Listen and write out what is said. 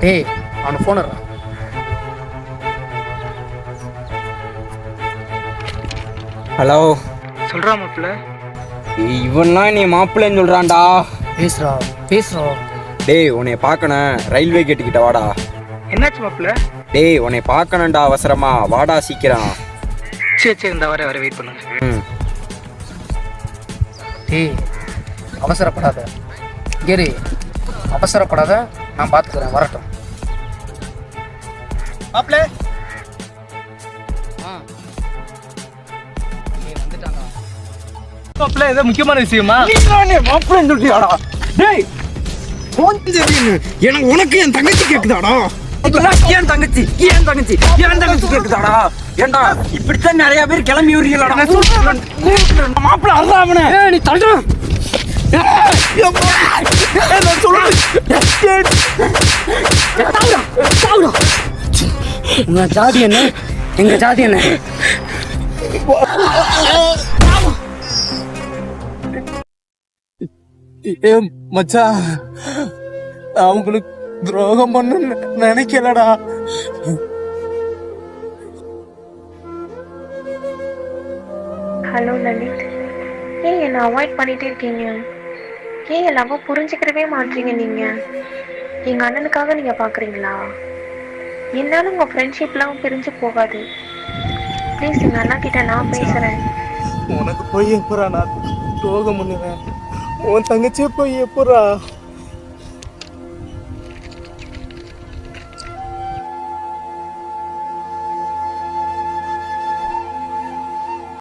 டேய் அவனை phone. Hello சொல்றா மாப்பிள்ள. இவன்லாம் நீ மாப்பிள்ளைன்னு சொல்றான்டா. பேசுறா. டேய் உன்னை பார்க்கணும், ரயில்வே கேட்டுக்கிட்ட வாடா. என்னாச்சு மாப்பிள்ள? டேய் உன்னை பார்க்கணும்டா, அவசரமா வாடா சீக்கிரம். சரி இந்த வர வெயிட் பண்ணுங்க. டேய் அவசரப்படாத, கேரி அவசரப்படாத, நான் பார்த்துக்கிறேன், வரட்டும். மாப்பிள்ள மாப்பிள்ள ஏதோ முக்கியமான விஷயமா? மாப்பிள்ளைன்னு சொல்றியாடா? டேய் எனக்கு உனக்கு என் தங்கச்சி கேக்குதாடா? ஏன் தங்கச்சி கேக்குதாடா? ஏண்டா இப்படித்தான் நிறைய பேர் கிளம்பி வருகிறாடா. மாப்பிள்ள அறாமனே நீ தள்ளுற. உங்க ஜாதி என்ன, எங்க ஜாதி என்ன? மச்சான் அவங்களுக்கு துரோகம் பண்ண நினைக்கலடா. ஹலோ லலித், ஏன் என்னை அவாய்ட் பண்ணிட்டே இருக்கீங்க? ஏன் என் லவ்வை புரிஞ்சுக்கிறவே மாட்டீங்க? நீங்கள் எங்கள் அண்ணனுக்காக நீங்கள் பார்க்குறீங்களா? என்னாலும் உங்கள் ஃப்ரெண்ட்ஷிப்லாம் பிரிஞ்சு போகாது. ப்ளீஸ் எங்கள் அண்ணா கிட்ட நான் பேசுகிறேன். உனக்கு போய் எப்படா நான் துரோகம் பண்ணுவேன்? உன் தங்கச்சியே போய் எப்படா?